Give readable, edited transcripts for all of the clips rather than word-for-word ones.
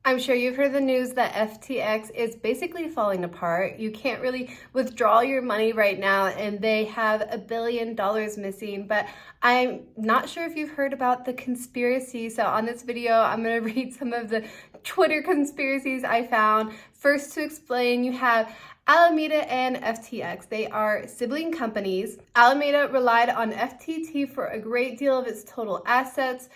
I'm sure you've heard the news that FTX is basically falling apart. You can't really withdraw your money right now, and they have $1 billion missing. But I'm not sure if you've heard about the conspiracy. So on this video, I'm going to read some of the Twitter conspiracies I found. First, to explain, you have Alameda and FTX. They are sibling companies. Alameda relied on FTT for a great deal of its total assets.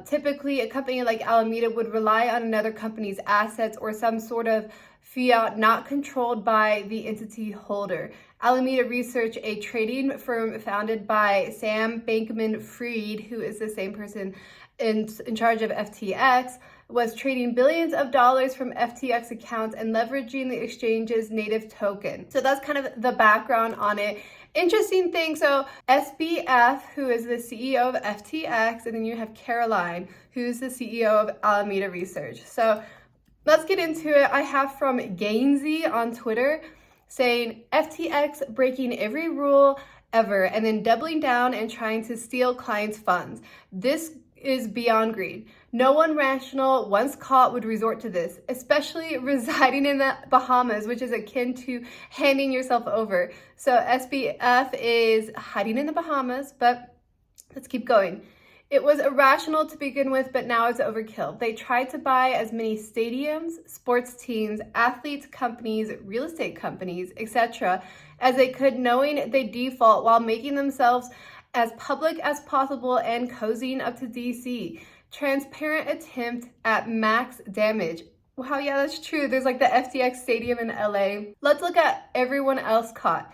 Typically, a company like Alameda would rely on another company's assets or some sort of fiat not controlled by the entity holder. Alameda Research, a trading firm founded by Sam Bankman-Fried, who is the same person in charge of FTX, was trading billions of dollars from FTX accounts and leveraging the exchange's native token. So that's kind of the background on it. Interesting thing, so SBF, who is the CEO of FTX, and then you have Caroline, who's the CEO of Alameda Research. So let's get into it. I have from Gainsey on Twitter saying FTX breaking every rule ever and then doubling down and trying to steal clients' funds. This is beyond greed. No one rational, once caught, would resort to this, especially residing in the Bahamas, which is akin to handing yourself over. So SBF is hiding in the Bahamas, but let's keep going. It was irrational to begin with, but now it's overkill. They tried to buy as many stadiums, sports teams, athletes, companies, real estate companies, etc. as they could, knowing they default while making themselves as public as possible and cozying up to DC. Transparent attempt at max damage. Wow, yeah, that's true. There's like the FTX stadium in LA. Let's look at everyone else caught.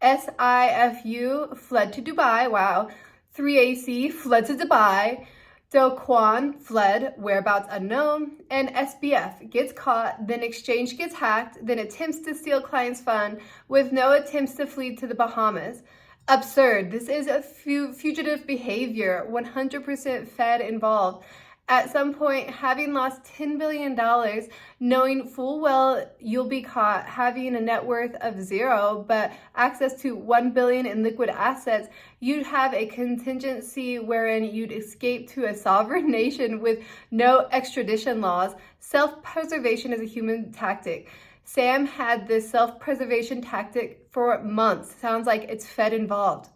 SIFU fled to Dubai. Wow. 3AC fled to Dubai. Do Kwon fled, whereabouts unknown. And SBF gets caught, then exchange gets hacked, then attempts to steal clients' fund with no attempts to flee to the Bahamas. Absurd. This is a fugitive behavior, 100% Fed involved. At some point, having lost $10 billion, knowing full well you'll be caught, having a net worth of zero, but access to $1 billion in liquid assets, you'd have a contingency wherein you'd escape to a sovereign nation with no extradition laws. Self-preservation is a human tactic. Sam had this self-preservation tactic for months. Sounds like it's Fed involved.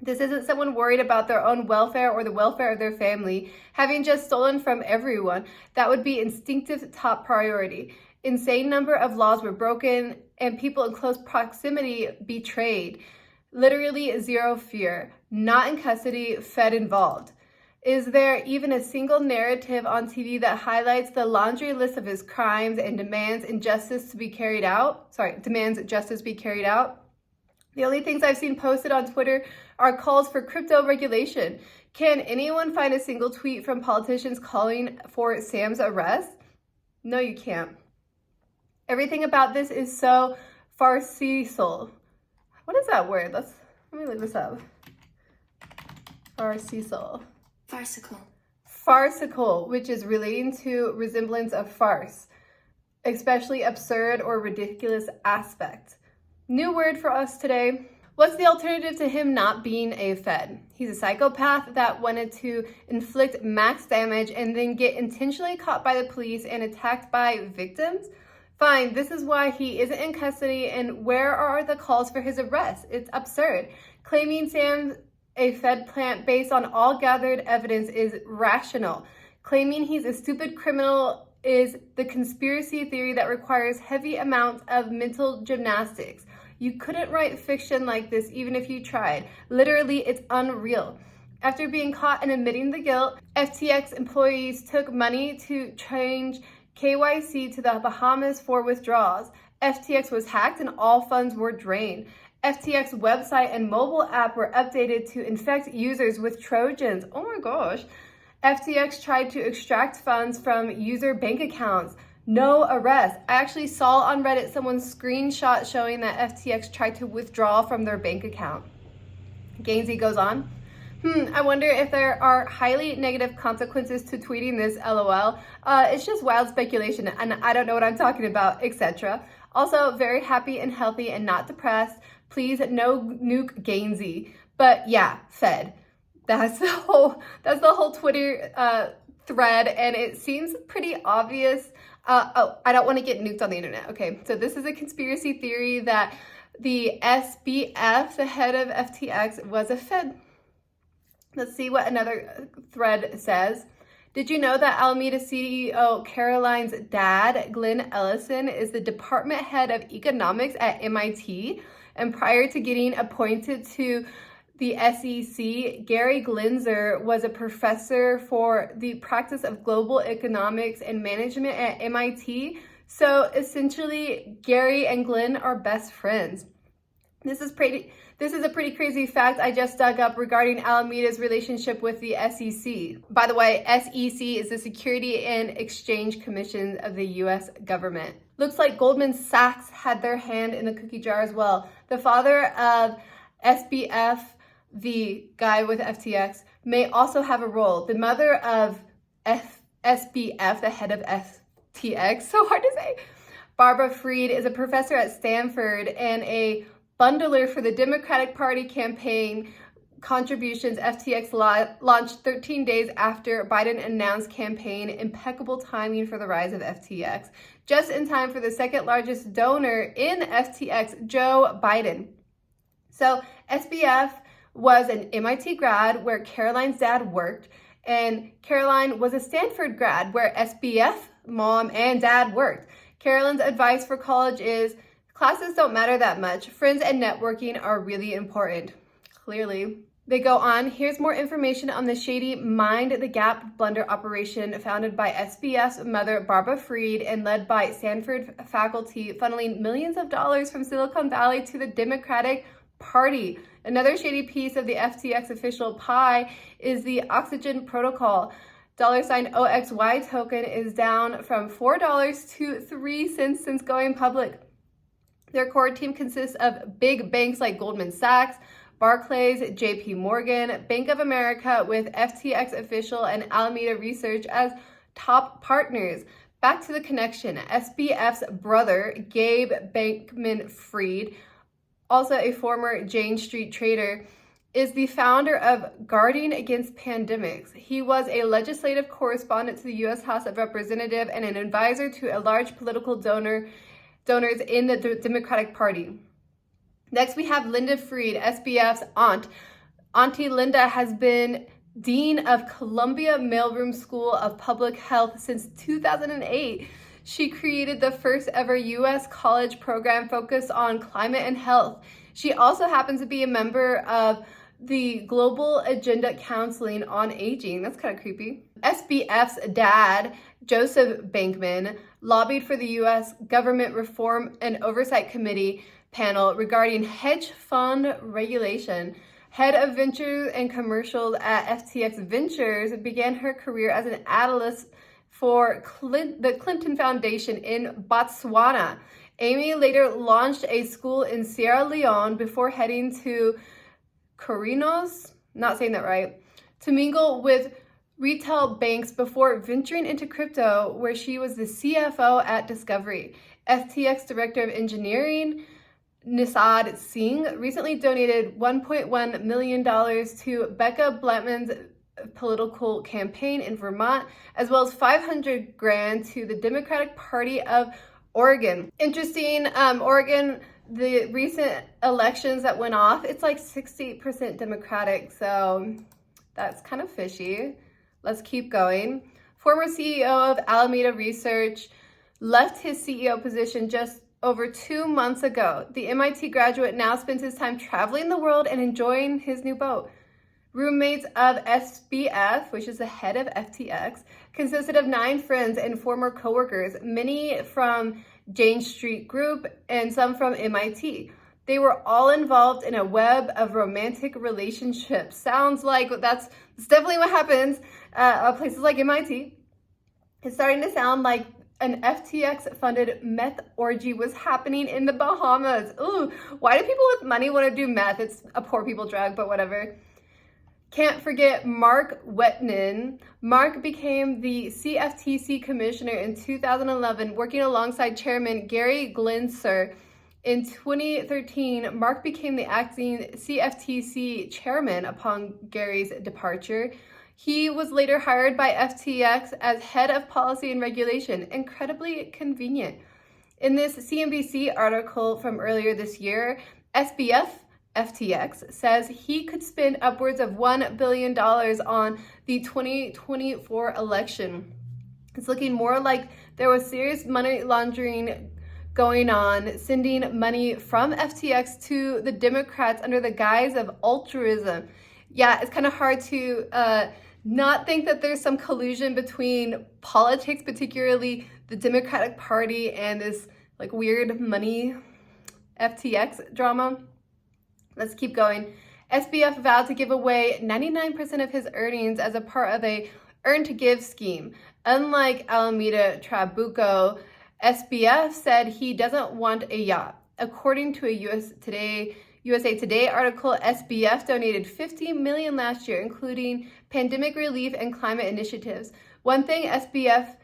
This isn't someone worried about their own welfare or the welfare of their family, having just stolen from everyone. That would be instinctive top priority. Insane number of laws were broken and people in close proximity betrayed. Literally zero fear. Not in custody, Fed involved. Is there even a single narrative on TV that highlights the laundry list of his crimes and demands justice be carried out? The only things I've seen posted on Twitter are calls for crypto regulation. Can anyone find a single tweet from politicians calling for Sam's arrest? No, you can't. Everything about this is so farcical. What is that word? Let me look this up. Farcical, which is relating to resemblance of farce, especially absurd or ridiculous aspect. New word for us today. What's the alternative to him not being a Fed? He's a psychopath that wanted to inflict max damage and then get intentionally caught by the police and attacked by victims? Fine, this is why he isn't in custody, and where are the calls for his arrest? It's absurd. Claiming Sam's a Fed plant based on all gathered evidence is rational. Claiming he's a stupid criminal is the conspiracy theory that requires heavy amounts of mental gymnastics. You couldn't write fiction like this even if you tried. Literally, it's unreal. After being caught and admitting the guilt, FTX employees took money to change KYC to the Bahamas for withdrawals. FTX was hacked and all funds were drained. FTX website and mobile app were updated to infect users with Trojans. Oh my gosh. FTX tried to extract funds from user bank accounts. No arrest. I actually saw on Reddit someone's screenshot showing that FTX tried to withdraw from their bank account. Gainsey goes on. I wonder if there are highly negative consequences to tweeting this, LOL. It's just wild speculation and I don't know what I'm talking about, etc. Also, very happy and healthy and not depressed. Please, no nuke Gainsey. But yeah, Fed. That's the whole Twitter thread, and it seems pretty obvious. I don't want to get nuked on the internet. Okay, so this is a conspiracy theory that the SBF, the head of FTX, was a Fed. Let's see what another thread says. Did you know that Alameda CEO Caroline's dad, Glenn Ellison, is the department head of economics at MIT? And prior to getting appointed to the SEC, Gary Glinzer was a professor for the practice of global economics and management at MIT. So essentially, Gary and Glenn are best friends. This is a pretty crazy fact I just dug up regarding Alameda's relationship with the SEC. By the way, SEC is the Security and Exchange Commission of the US government. Looks like Goldman Sachs had their hand in the cookie jar as well. The father of SBF, the guy with FTX, may also have a role. The mother of SBF, the head of FTX, so hard to say, Barbara Fried, is a professor at Stanford and a bundler for the Democratic Party campaign contributions. FTX launched 13 days after Biden announced campaign. Impeccable timing for the rise of FTX. Just in time for the second largest donor in FTX, Joe Biden. So SBF was an MIT grad where Caroline's dad worked, and Caroline was a Stanford grad where SBF mom and dad worked. Caroline's advice for college is, classes don't matter that much. Friends and networking are really important. Clearly. They go on, here's more information on the shady Mind the Gap blunder operation founded by SBF's mother, Barbara Fried, and led by Stanford faculty, funneling millions of dollars from Silicon Valley to the Democratic Party. Another shady piece of the FTX official pie is the Oxygen Protocol. $OXY token is down from $4 to 3 cents since going public. Their core team consists of big banks like Goldman Sachs, Barclays, JP Morgan, Bank of America, with FTX official and Alameda Research as top partners. Back to the connection. SBF's brother, Gabe Bankman-Fried, also a former Jane Street trader, is the founder of Guarding Against Pandemics. He was a legislative correspondent to the U.S. House of Representatives and an advisor to a large political donors in the Democratic Party. Next, we have Linda Fried, SBF's aunt. Auntie Linda has been dean of Columbia Mailroom School of Public Health since 2008. She created the first ever U.S. college program focused on climate and health. She also happens to be a member of the Global Agenda Counseling on Aging. That's kind of creepy. SBF's dad, Joseph Bankman, lobbied for the U.S. Government Reform and Oversight Committee panel regarding hedge fund regulation. Head of Ventures and Commercials at FTX Ventures, began her career as an analyst for the Clinton Foundation in Botswana. Amy later launched a school in Sierra Leone before heading to Corinos, not saying that right, to mingle with retail banks before venturing into crypto, where she was the CFO at Discovery. FTX Director of Engineering, Nisad Singh, recently donated $1.1 million to Becca Blattman's political campaign in Vermont, as well as $500,000 to the Democratic Party of Oregon. Interesting, Oregon, the recent elections that went off, it's like 60% Democratic, so that's kind of fishy. Let's keep going. Former CEO of Alameda Research left his CEO position just over 2 months ago. The MIT graduate now spends his time traveling the world and enjoying his new boat. Roommates of SBF, which is the head of FTX, consisted of 9 friends and former coworkers, many from Jane Street Group and some from MIT. They were all involved in a web of romantic relationships. Sounds like that's definitely what happens at places like MIT. It's starting to sound like an FTX-funded meth orgy was happening in the Bahamas. Ooh, why do people with money want to do meth? It's a poor people drug, but whatever. Can't forget Mark Wetnin. Mark became the CFTC commissioner in 2011, working alongside Chairman Gary Glinzer. In 2013, Mark became the acting CFTC chairman upon Gary's departure. He was later hired by FTX as head of policy and regulation. Incredibly convenient. In this CNBC article from earlier this year, SBF FTX says he could spend upwards of $1 billion on the 2024 election. It's looking more like there was serious money laundering going on, sending money from FTX to the Democrats under the guise of altruism. Yeah, it's kind of hard to not think that there's some collusion between politics, particularly the Democratic Party, and this like weird money FTX drama. Let's keep going. SBF vowed to give away 99% of his earnings as a part of a earn to give scheme. Unlike Alameda Trabuco, SBF said he doesn't want a yacht. According to a USA Today article, SBF donated $50 million last year, including pandemic relief and climate initiatives. One thing SBF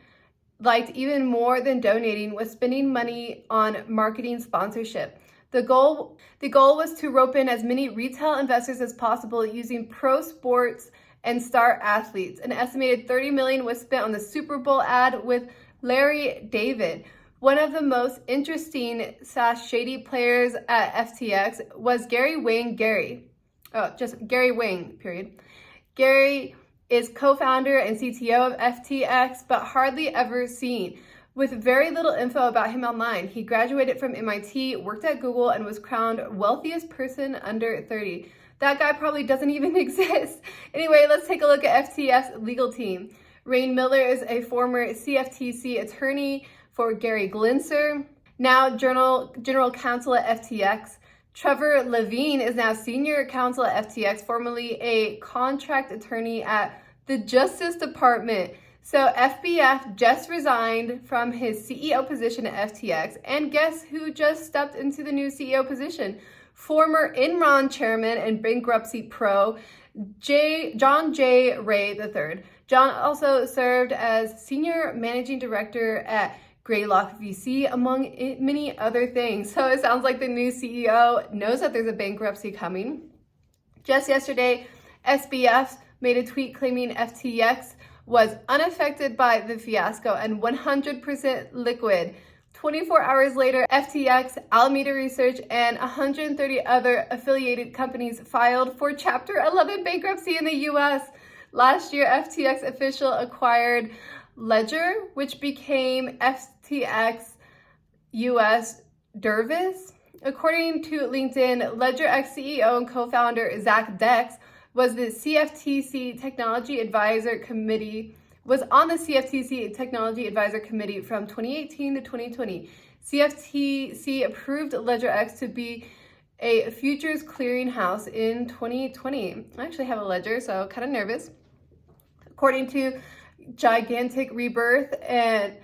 liked even more than donating was spending money on marketing sponsorship. The goal was to rope in as many retail investors as possible using pro sports and star athletes. An estimated $30 million was spent on the Super Bowl ad with Larry David. One of the most interesting / shady players at FTX was Gary Wang. Just Gary Wang, period. Gary is co-founder and CTO of FTX, but hardly ever seen. With very little info about him online, he graduated from MIT, worked at Google, and was crowned wealthiest person under 30. That guy probably doesn't even exist. Anyway, let's take a look at FTX's legal team. Rain Miller is a former CFTC attorney for Gary Gensler, now general counsel at FTX. Trevor Levine is now senior counsel at FTX, formerly a contract attorney at the Justice Department. So FBF just resigned from his CEO position at FTX, and guess who just stepped into the new CEO position? Former Enron chairman and bankruptcy pro, John J. Ray III. John also served as senior managing director at Greylock VC, among many other things. So it sounds like the new CEO knows that there's a bankruptcy coming. Just yesterday, SBF made a tweet claiming FTX was unaffected by the fiasco and 100% liquid. 24 hours later, FTX, Alameda Research, and 130 other affiliated companies filed for Chapter 11 bankruptcy in the US. Last year, FTX official acquired Ledger, which became FTX US Dervis. According to LinkedIn, Ledger ex-CEO and co-founder Zach Dex was on the CFTC Technology Advisor Committee from 2018 to 2020. CFTC approved Ledger X to be a futures clearinghouse in 2020. I actually have a Ledger, so kind of nervous. According to Gigantic Rebirth and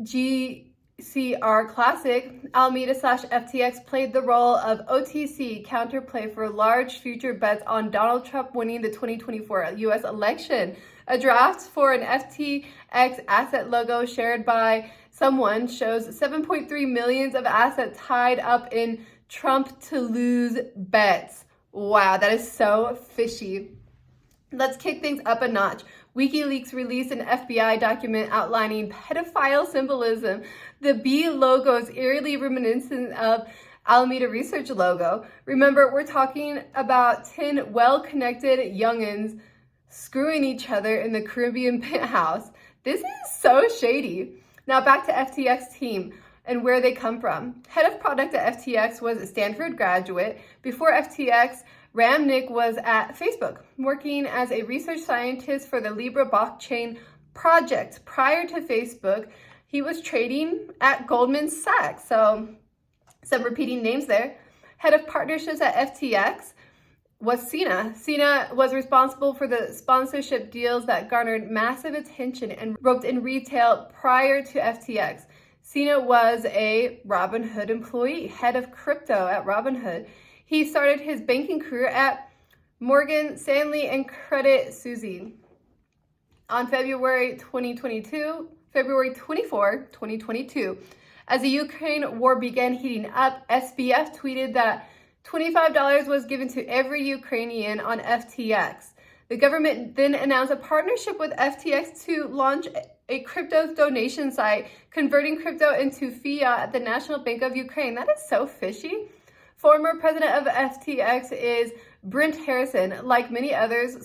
GCR Classic, Alameda / FTX played the role of OTC counterplay for large future bets on Donald Trump winning the 2024 US election. A draft for an FTX asset logo shared by someone shows 7.3 million of assets tied up in Trump to lose bets. Wow, that is so fishy. Let's kick things up a notch. WikiLeaks released an FBI document outlining pedophile symbolism. The B logo is eerily reminiscent of Alameda Research logo. Remember, we're talking about 10 well-connected youngins screwing each other in the Caribbean penthouse. This is so shady. Now back to FTX team and where they come from. Head of product at FTX was a Stanford graduate. Before FTX, Ramnick was at Facebook, working as a research scientist for the Libra blockchain project. Prior to Facebook, he was trading at Goldman Sachs. So some repeating names there. Head of partnerships at FTX was Sina. Sina was responsible for the sponsorship deals that garnered massive attention and roped in retail prior to FTX. Sina was a Robinhood employee, head of crypto at Robinhood. He started his banking career at Morgan Stanley and Credit Suisse. On February 24, 2022, as the Ukraine war began heating up, SBF tweeted that $25 was given to every Ukrainian on FTX. The government then announced a partnership with FTX to launch a crypto donation site, converting crypto into fiat at the National Bank of Ukraine. That is so fishy. Former president of FTX is Brett Harrison. Like many others,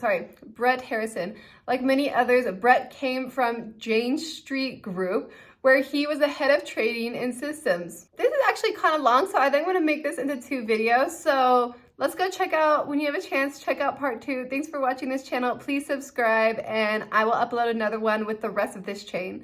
Brett came from Jane Street Group, where he was the head of trading and systems. This is actually kind of long, so I think I'm gonna make this into 2 videos. So let's go check out, when you have a chance, check out part 2. Thanks for watching this channel. Please subscribe, and I will upload another one with the rest of this chain.